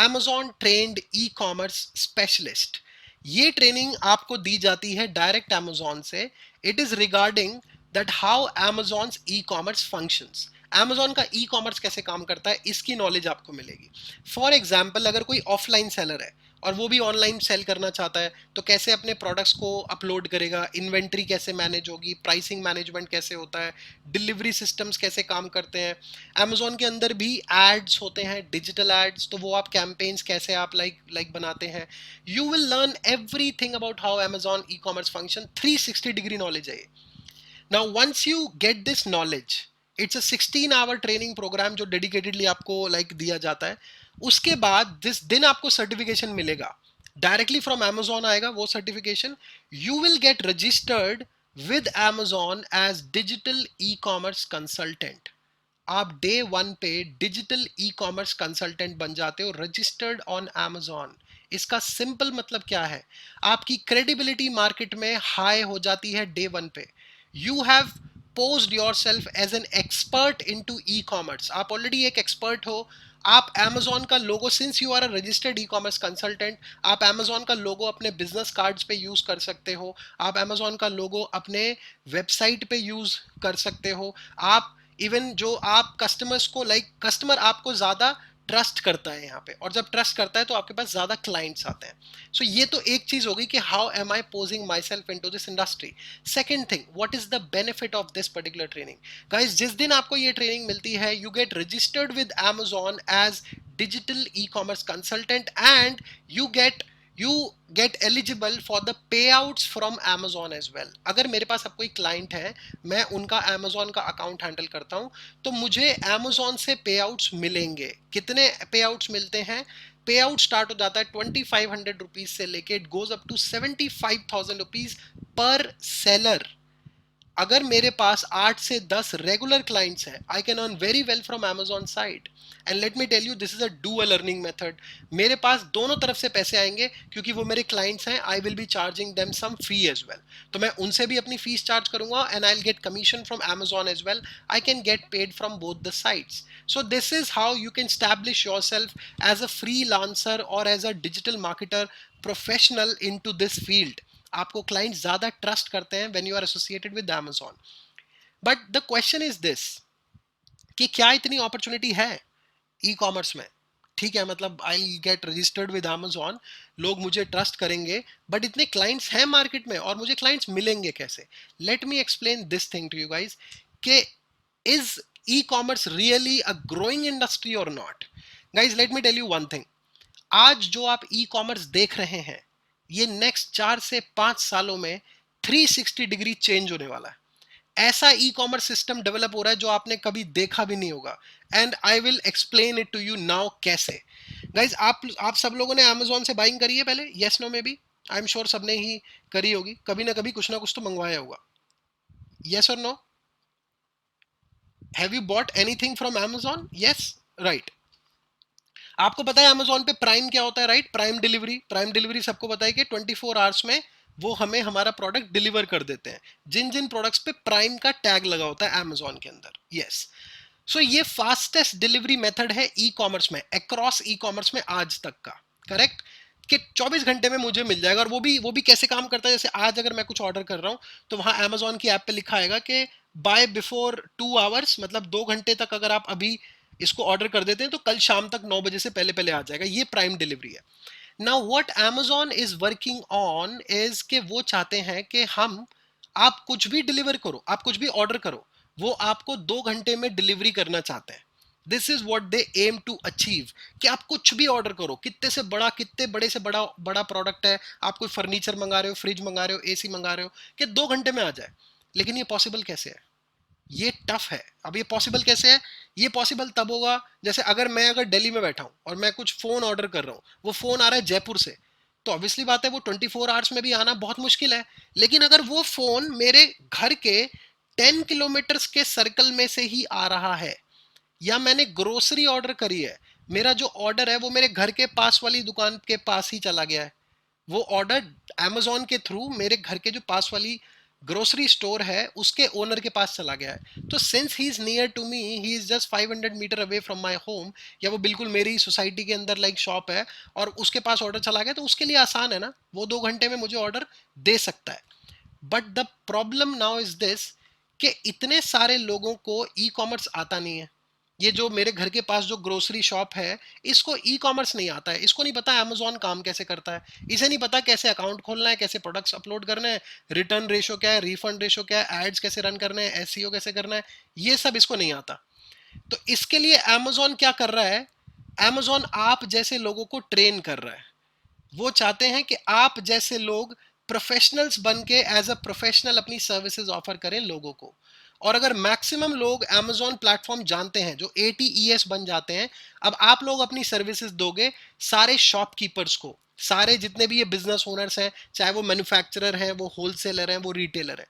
Amazon trend e commerce specialist. ये training आपको दी जाती है डायरेक्ट Amazon से। It is regarding that how Amazon's e commerce functions. Amazon का ई कॉमर्स कैसे काम करता है इसकी नॉलेज आपको मिलेगी। फॉर एग्जाम्पल, अगर कोई ऑफलाइन सेलर है और वो भी ऑनलाइन सेल करना चाहता है तो कैसे अपने प्रोडक्ट्स को अपलोड करेगा, इन्वेंट्री कैसे मैनेज होगी, प्राइसिंग मैनेजमेंट कैसे होता है, डिलीवरी सिस्टम्स कैसे काम करते हैं। Amazon के अंदर भी एड्स होते हैं, डिजिटल एड्स, तो वो आप कैंपेन्स कैसे आप लाइक बनाते हैं। You will learn everything about how Amazon e commerce function. 360 degree knowledge है ये। Now once you get this knowledge, it's a 16 hour training program जो डेडिकेटेडली आपको दिया जाता है। उसके बाद जिस दिन आपको सर्टिफिकेशन मिलेगा, डायरेक्टली फ्रॉम Amazon आएगा वो certification. You will get registered with Amazon as digital e commerce consultant. आप डे वन पे डिजिटल ई कॉमर्स कंसल्टेंट बन जाते हो, रजिस्टर्ड ऑन Amazon। इसका सिंपल मतलब क्या है, आपकी क्रेडिबिलिटी मार्केट में हाई हो जाती है डे वन पे। You have posed yourself as an expert in to e commerce. आप ऑलरेडी एक एक्सपर्ट हो। आप Amazon का logo, since you are a registered e commerce consultant, आप Amazon का लोगो अपने बिजनेस कार्ड्स पे यूज कर सकते हो। आप Amazon का लोगो अपने वेबसाइट पे यूज कर सकते हो। आप इवन जो आप कस्टमर्स को कस्टमर आपको ज्यादा ट्रस्ट करता है यहाँ पे, और जब ट्रस्ट करता है तो आपके पास ज्यादा क्लाइंट्स आते हैं। सो ये तो एक चीज होगी कि how am I posing myself into this industry. Second thing, what is the benefit of this particular training. Guys, जिस दिन आपको ये ट्रेनिंग मिलती है, you get registered with Amazon as digital e commerce consultant and you get eligible for the payouts from Amazon as well. अगर मेरे पास अब कोई क्लाइंट है, मैं उनका Amazon का अकाउंट हैंडल करता हूं, तो मुझे Amazon से पे आउट्स मिलेंगे। कितने पे आउट्स मिलते हैं? पे आउट स्टार्ट हो जाता है 2500 रुपीज से लेके it goes up to 75,000 rupees पर सेलर। अगर मेरे पास 8 से 10 रेगुलर क्लाइंट्स हैं, I can earn very well from Amazon side. And let me tell you, this is a dual earning method. मेरे पास दोनों तरफ से पैसे आएंगे, क्योंकि वो मेरे क्लाइंट्स हैं। I will be charging them some fee as well, तो मैं उनसे भी अपनी फीस चार्ज करूंगा and I will get commission from Amazon as well. I can get paid from both the sides. So this is how you can establish yourself as a freelancer or as a digital marketer professional into this field. आपको client ज्यादा trust करते हैं when you are associated with Amazon। But the question is this, कि क्या इतनी opportunity है e commerce में? ठीक है, मतलब I get registered with Amazon, लोग मुझे ट्रस्ट करेंगे, बट इतने क्लाइंट्स हैं मार्केट में और मुझे क्लाइंट्स मिलेंगे कैसे? Let me explain this thing to you guys, कि is e commerce really a growing industry और not? Guys, let me tell you one thing. आज जो आप ई कॉमर्स देख रहे हैं, ये नेक्स्ट 4 से 5 सालों में 360 डिग्री चेंज होने वाला है। ऐसा ई कॉमर्स सिस्टम डेवलप हो रहा है जो आपने कभी देखा भी नहीं होगा। And I will explain it to you now कैसे। गाइज, आप सब लोगों ने Amazon से बाइंग करी है पहले? Yes, no, maybe, I am sure सबने ही करी होगी, कभी ना कभी कुछ ना कुछ तो मंगवाया होगा। यस और नो? Have you bought anything from Amazon? Yes, right. आपको पता है Amazon पे प्राइम क्या होता है, right? Prime delivery. Prime delivery सबको पता है कि 24 आवर्स में वो हमें हमारा प्रोडक्ट डिलीवर कर देते हैं, जिन जिन प्रोडक्ट्स पे प्राइम का टैग लगा होता है Amazon के अंदर। यस। सो ये फास्टेस्ट डिलीवरी मेथड है ई कॉमर्स में, अक्रॉस ई कॉमर्स में आज तक का। करेक्ट? कि 24 घंटे में मुझे मिल जाएगा। और वो भी कैसे काम करता है? जैसे आज अगर मैं कुछ ऑर्डर कर रहा हूं, तो वहां Amazon की ऐप पे लिखा आएगा कि बाय बिफोर 2 आवर्स, मतलब 2 घंटे तक अगर आप अभी इसको ऑर्डर कर देते हैं तो कल शाम तक 9 बजे से पहले पहले आ जाएगा। ये प्राइम डिलीवरी है। Now what Amazon is working on is के वो चाहते हैं कि आप कुछ भी डिलीवर करो, आप कुछ भी ऑर्डर करो, वो आपको 2 घंटे में डिलीवरी करना चाहते हैं। This is what they aim to achieve. कि आप कुछ भी ऑर्डर करो, कितने बड़े से बड़ा बड़ा प्रोडक्ट है, आप कोई फर्नीचर मंगा रहे हो, फ्रिज मंगा रहे हो, एसी मंगा रहे हो, कि 2 घंटे में आ जाए। लेकिन ये पॉसिबल कैसे है? ये टफ है। अब ये पॉसिबल कैसे है? ये पॉसिबल तब होगा जैसे अगर दिल्ली में बैठा हूं और मैं कुछ फोन ऑर्डर कर रहा हूं, वो फोन आ रहा है जयपुर से, तो ऑब्वियसली बात है वो 24 आवर्स में भी आना बहुत मुश्किल है। लेकिन अगर वो फोन मेरे घर के 10 किलोमीटर के सर्कल में से ही आ रहा है, या मैंने ग्रोसरी ऑर्डर करी है, मेरा जो ऑर्डर है वो मेरे घर के पास वाली दुकान के पास ही चला गया है, वो ऑर्डर Amazon के थ्रू मेरे घर के जो पास वाली ग्रोसरी स्टोर है उसके ओनर के पास चला गया है, तो since he is near to me, he is just 500 metre away from my home, या वो बिल्कुल मेरी सोसाइटी के अंदर लाइक शॉप है, और उसके पास ऑर्डर चला गया, तो उसके लिए आसान है ना, वो 2 घंटे में मुझे ऑर्डर दे सकता है। But the problem now is this कि इतने सारे लोगों को ई कॉमर्स आता नहीं है। ये जो मेरे घर के पास जो ग्रोसरी शॉप है, इसको ई कॉमर्स नहीं आता है, इसको नहीं पता अमेजोन काम कैसे करता है, इसे नहीं पता कैसे अकाउंट खोलना है, कैसे प्रोडक्ट्स अपलोड करने हैं, रिटर्न रेशो क्या है, रिफंड रेशो क्या है, एड्स कैसे रन करने हैं, एसईओ कैसे करना है, ये सब इसको नहीं आता। तो इसके लिए अमेजोन क्या कर रहा है, अमेजोन आप जैसे लोगों को ट्रेन कर रहा है। वो चाहते हैं कि आप जैसे लोग प्रोफेशनल्स बन के एज अ प्रोफेशनल अपनी सर्विसेज ऑफर करें लोगों को। और अगर मैक्सिमम लोग अमेजोन प्लेटफॉर्म जानते हैं, जो ATES बन जाते हैं, अब आप लोग अपनी सर्विसेज दोगे सारे शॉपकीपर्स को, सारे जितने भी ये बिजनेस ओनर्स हैं, चाहे वो मैन्युफैक्चरर हैं, वो होलसेलर हैं, वो रिटेलर हैं,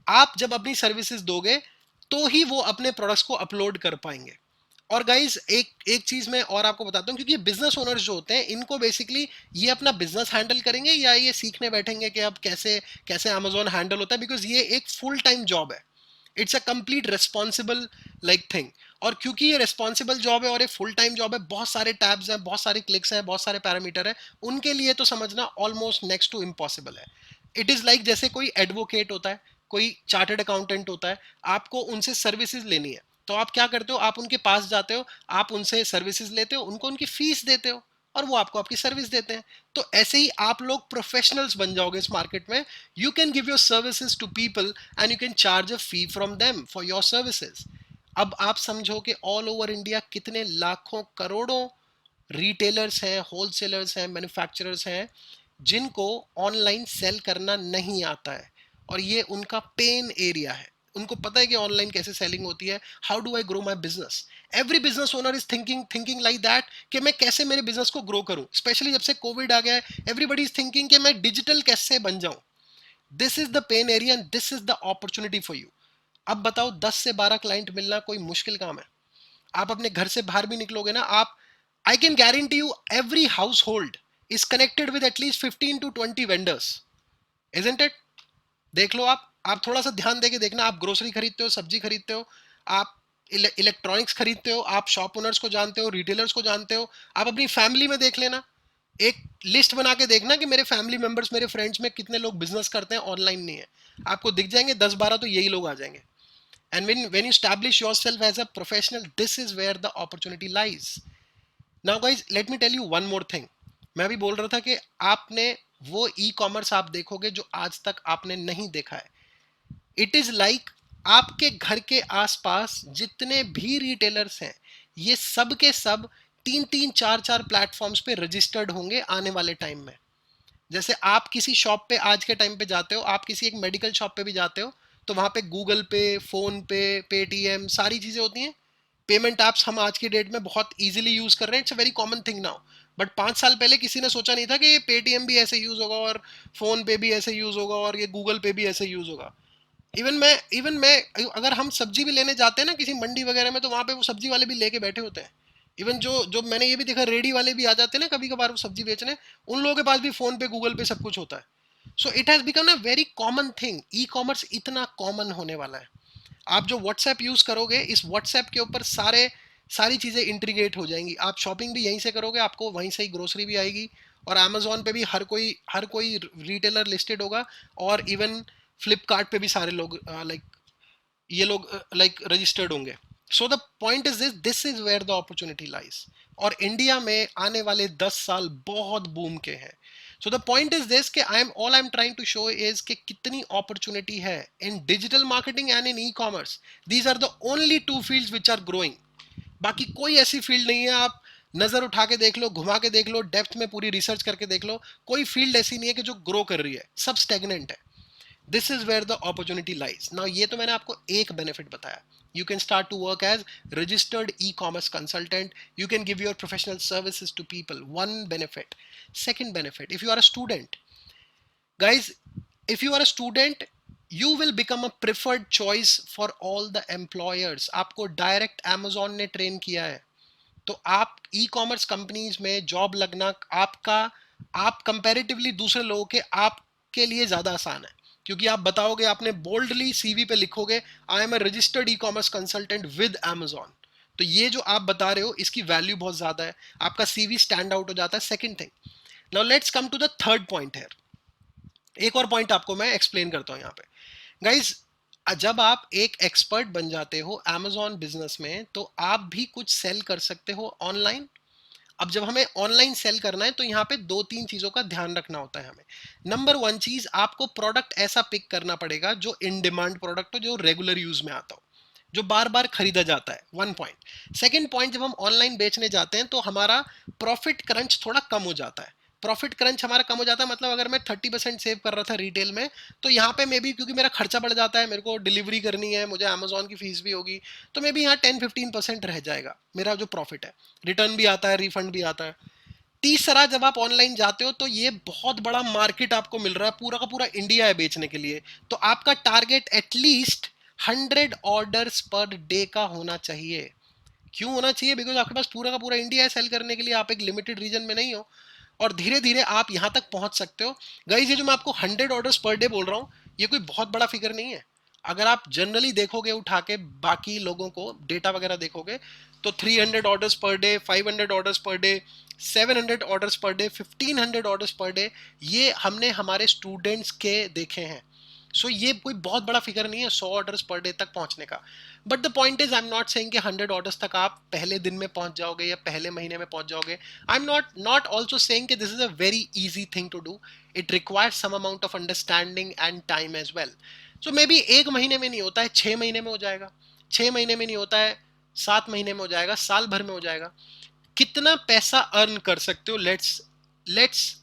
आप जब अपनी सर्विसेज दोगे तो ही वो अपने प्रोडक्ट्स को अपलोड कर पाएंगे। और गाइज एक एक चीज मैं और आपको बताता हूँ, क्योंकि बिजनेस ओनर्स जो होते हैं इनको बेसिकली ये अपना बिजनेस हैंडल करेंगे या ये सीखने बैठेंगे कि अब कैसे कैसे अमेजोन हैंडल होता है, बिकॉज ये एक फुल टाइम जॉब है, it's a complete responsible like thing. और क्योंकि ये रिस्पॉन्सिबल जॉब है और ये फुल टाइम जॉब है, बहुत सारे टैब्स हैं, बहुत सारे क्लिक्स हैं, बहुत सारे पैरामीटर हैं, उनके लिए तो समझना ऑलमोस्ट नेक्स्ट टू इम्पॉसिबल है। इट इज लाइक जैसे कोई एडवोकेट होता है, कोई चार्टर्ड अकाउंटेंट होता है, आपको उनसे सर्विसेज लेनी है, तो आप क्या करते हो, आप उनके पास जाते हो, आप उनसे सर्विसेज लेते हो, उनको उनकी फीस देते हो, और वो आपको आपकी सर्विस देते हैं। तो ऐसे ही आप लोग प्रोफेशनल्स बन जाओगे इस मार्केट में। You can give your services to people and you can charge a fee from them for your services. अब आप समझो कि ऑल ओवर इंडिया कितने लाखों करोड़ों रिटेलर्स हैं, होलसेलर्स हैं, मैन्युफैक्चरर्स हैं, जिनको ऑनलाइन सेल करना नहीं आता है, और ये उनका पेन एरिया है। उनको पता है कि ऑनलाइन कैसे सेलिंग होती है, how do I grow my business. Every business owner is thinking like that कि मैं कैसे मेरे बिजनेस को ग्रो करूं, स्पेशली जब से कोविड आ गया है, एवरीबडी इज थिंकिंग कि मैं डिजिटल कैसे बन जाऊं। This is the pain area and this is the opportunity for you. अब बताओ 10 से 12 क्लाइंट मिलना कोई मुश्किल काम है? आप अपने घर से बाहर भी निकलोगे ना, आप, I can guarantee you every house hold is connected with at least 15 to 20 vendors, isn't it? देख लो आप थोड़ा सा ध्यान देके देखना, आप ग्रोसरी खरीदते हो, सब्जी खरीदते हो, आप इलेक्ट्रॉनिक्स खरीदते हो, आप शॉप ओनर्स को जानते हो, रिटेलर्स को जानते हो, आप अपनी फैमिली में देख लेना, एक लिस्ट बना के देखना कि मेरे फैमिली मेंबर्स, मेरे फ्रेंड्स में कितने लोग बिजनेस करते हैं, ऑनलाइन नहीं है, आपको दिख जाएंगे 10-12, तो यही लोग आ जाएंगे। And when you establish yourself as a professional, this is where the opportunity lies. Now guys, let me tell you one more thing. मैं अभी बोल रहा था कि आपने वो ई कॉमर्स आप देखोगे जो आज तक आपने नहीं देखा है। इट इज लाइक आपके घर के आसपास जितने भी रिटेलर्स हैं, ये सब के सब 3-3 4-4 प्लेटफॉर्म्स पे रजिस्टर्ड होंगे आने वाले टाइम में। जैसे आप किसी शॉप पे आज के टाइम पे जाते हो, आप किसी एक मेडिकल शॉप पे भी जाते हो, तो वहां पे गूगल पे, फोन पे, पेटीएम, सारी चीजें होती हैं। पेमेंट ऐप्स हम आज की डेट में बहुत इजीली यूज कर रहे हैं, it's a very common thing now. But 5 साल पहले किसी ने सोचा नहीं था कि ये पेटीएम भी ऐसे यूज होगा, और फोन पे भी ऐसे यूज होगा, और ये गूगल पे भी ऐसे यूज होगा। इवन मैं अगर हम सब्जी भी लेने जाते हैं ना किसी मंडी वगैरह में, तो वहां पे वो सब्जी वाले भी लेके बैठे होते हैं। इवन जो जो मैंने ये भी देखा, रेडी वाले भी आ जाते हैं ना कभी कभार वो सब्जी बेचने, उन लोगों के पास भी फोन पे, गूगल पे सब कुछ होता है। So it has become a very common thing, e commerce इतना कॉमन होने वाला है। आप जो व्हाट्सएप यूज करोगे, इस व्हाट्सएप के ऊपर सारी चीजें इंटीग्रेट हो जाएंगी, आप शॉपिंग भी यहीं से करोगे, आपको वहीं से ही ग्रोसरी भी आएगी, और अमेजोन पे भी हर कोई रिटेलर लिस्टेड होगा, और इवन फ्लिपकार्ट पे भी सारे लोग लाइक ये लोग लाइक रजिस्टर्ड होंगे। So the point is this is where the opportunity lies. और इंडिया में आने वाले 10 साल बहुत बूम के हैं। So the point is this कि I am trying to show is कि कितनी अपॉर्चुनिटी है in digital marketing and in e commerce. These are the only 2 fields which are growing. बाकी कोई ऐसी फील्ड नहीं है, आप नजर उठा के देख लो, घुमा के देख लो, डेप्थ में पूरी रिसर्च करके देख लो, कोई फील्ड ऐसी नहीं है कि जो ग्रो कर रही है, सब स्टेगनेंट है। This is where the opportunity lies. Now ये तो मैंने आपको एक बेनिफिट बताया, you can start to work as registered e-commerce consultant, you can give your professional services to people, one benefit. Second benefit, if you are a student, guys, if you are a student, you will become a preferred choice for all the employers. आपको direct amazon ने train किया है, तो आप e commerce companies में job लगना आपका, आप कंपैरेटिवली दूसरे लोगों के आपके लिए ज्यादा आसान है, क्योंकि आप बताओगे, आपने बोल्डली सीवी पे लिखोगे I am a registered e commerce consultant with Amazon, तो ये जो आप बता रहे हो इसकी वैल्यू बहुत ज्यादा है, आपका सीवी स्टैंड आउट हो जाता है। Second thing, now let's come to the third point है। एक और पॉइंट आपको मैं एक्सप्लेन करता हूं यहाँ पे। गाइज, जब आप एक एक्सपर्ट बन जाते हो Amazon बिजनेस में, तो आप भी कुछ सेल कर सकते हो ऑनलाइन। अब जब हमें ऑनलाइन सेल करना है तो यहाँ पे दो तीन चीजों का ध्यान रखना होता है हमें। नंबर वन चीज, आपको प्रोडक्ट ऐसा पिक करना पड़ेगा जो इन डिमांड प्रोडक्ट हो, जो रेगुलर यूज में आता हो, जो बार बार खरीदा जाता है। One point. सेकंड पॉइंट, जब हम ऑनलाइन बेचने जाते हैं तो हमारा प्रॉफिट क्रंच थोड़ा कम हो जाता है। प्रॉफिट क्रंच हमारा कम हो जाता है मतलब अगर मैं 30% सेव कर रहा था रिटेल में, तो यहाँ पे मे बी क्योंकि मेरा खर्चा बढ़ जाता है, मेरे को डिलीवरी करनी है, मुझे अमेजोन की फीस भी होगी, तो मे बी यहाँ 10-15% रह जाएगा मेरा जो प्रॉफिट है। रिटर्न भी आता है, रिफंड भी आता है। तीसरा, जब आप ऑनलाइन जाते हो तो ये बहुत बड़ा मार्केट आपको मिल रहा है, पूरा का पूरा इंडिया है बेचने के लिए, तो आपका target at least 100 orders per day का होना चाहिए। क्यों होना चाहिए? बिकॉज आपके पास पूरा का पूरा इंडिया है सेल करने के लिए, आप एक लिमिटेड रीजन में नहीं हो, और धीरे धीरे आप यहां तक पहुंच सकते हो। गाइस, ये जो मैं आपको 100 ऑर्डर्स पर डे बोल रहा हूं, ये कोई बहुत बड़ा फिगर नहीं है। अगर आप जनरली देखोगे, उठा के बाकी लोगों को डेटा वगैरह देखोगे, तो 300 orders per day, 500 orders per day, 700 orders per day, 1500 orders per day, ये हमने हमारे स्टूडेंट्स के देखे हैं। सो ये कोई बहुत बड़ा फिगर नहीं है 100 ऑर्डर्स पर डे तक पहुंचने का। But the point is, I am not saying कि 100 ऑर्डर्स तक आप पहले दिन में पहुंच जाओगे या पहले महीने में पहुंच जाओगे। I am not also saying कि this is a very easy thing to do. It requires some amount of understanding and time as well. So maybe 1 महीने में नहीं होता है, 6 महीने में हो जाएगा। 6 महीने में नहीं होता है, 7 महीने में हो जाएगा, साल भर में हो जाएगा। कितना पैसा अर्न कर सकते हो? Let's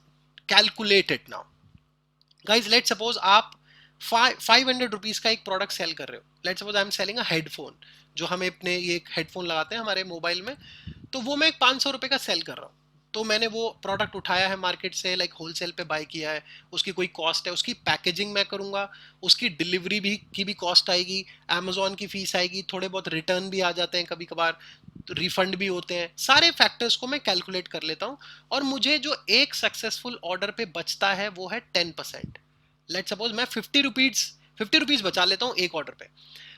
calculate it now. Guys, let suppose आप 500 रुपीज का एक प्रोडक्ट सेल कर रहे हो। Let suppose I am selling a headphone, जो हमें अपने ये हेडफोन लगाते हैं हमारे मोबाइल में, तो वो मैं 500 रुपए का सेल कर रहा हूँ। तो मैंने वो प्रोडक्ट उठाया है मार्केट से, लाइक होलसेल पे बाय किया है, उसकी कोई कॉस्ट है, उसकी पैकेजिंग मैं करूंगा, उसकी डिलीवरी भी की भी कॉस्ट आएगी, अमेजोन की फीस आएगी, थोड़े बहुत रिटर्न भी आ जाते हैं कभी कभार, रिफंड भी होते हैं। सारे फैक्टर्स को मैं कैलकुलेट कर लेता हूँ, और मुझे जो एक सक्सेसफुल ऑर्डर पे बचता है वो है 10%। लेट सपोज मैं 50 रुपीज बचा लेता हूँ एक ऑर्डर पे,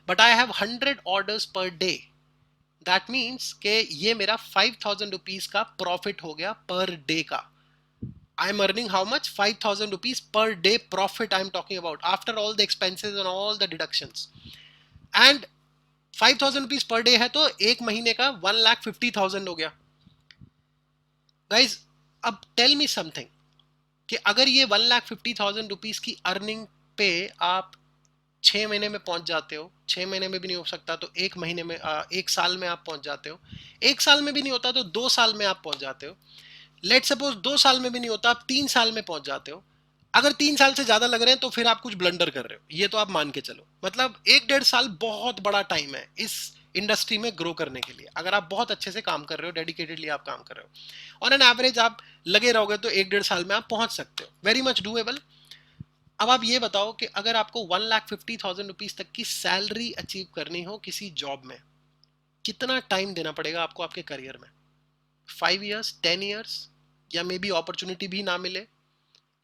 but I have 100 orders per day. That means के ये मेरा 5,000 रुपीज का प्रॉफिट हो गया पर डे का। I am earning how much? 5,000 rupees per day profit I am talking about, after all the expenses and all the deductions. And 5,000 rupees per day है, तो एक महीने का 1,50,000 हो गया। गाइज, अब टेल मी समथिंग, कि अगर ये 1,50,000 रुपीज की अर्निंग पे आप 6 महीने में पहुंच जाते हो, 6 महीने में भी नहीं हो सकता तो एक महीने में, 1 साल में आप पहुंच जाते हो, 1 साल में भी नहीं होता तो 2 साल में आप पहुंच जाते हो, लेट सपोज 2 साल में भी नहीं होता आप 3 साल में पहुंच जाते हो। अगर 3 साल से ज्यादा लग रहे हैं तो फिर आप कुछ ब्लंडर कर रहे हो, ये तो आप मान के चलो। मतलब 1-1.5 साल बहुत बड़ा टाइम है इस इंडस्ट्री में ग्रो करने के लिए, अगर आप बहुत अच्छे से काम कर रहे हो, डेडिकेटेडली आप काम कर रहे हो। ऑन एन एवरेज आप लगे रहोगे तो 1-1.5 साल में आप पहुंच सकते हो, वेरी मच डूएबल। अब आप ये बताओ कि अगर आपको 1,50,000 रुपीज तक की सैलरी अचीव करनी हो किसी जॉब में, कितना टाइम देना पड़ेगा आपको आपके करियर में? 5 ईयर्स, 10 ईयर्स, या मे बी अपॉर्चुनिटी भी ना मिले।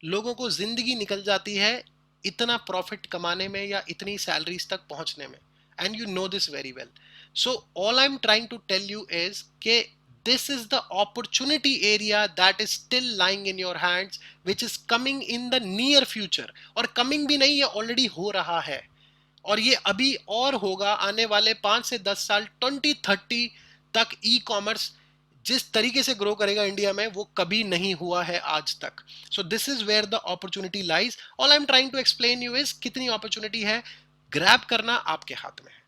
लोगों को जिंदगी निकल जाती है इतना प्रॉफिट कमाने में या इतनी सैलरीज तक पहुंचने में, and you know this very well. So all I am trying to tell you is के this is the opportunity area that is still lying in your hands, which is coming in the near future। और coming भी नहीं, ये already हो रहा है, और ये अभी और होगा आने वाले 5 से 10 साल, 2030 तक। ई कॉमर्स जिस तरीके से ग्रो करेगा इंडिया में, वो कभी नहीं हुआ है आज तक। So this is where the opportunity lies. All I am trying to explain you is, कितनी अपॉर्चुनिटी है, ग्रैब करना आपके हाथ में है।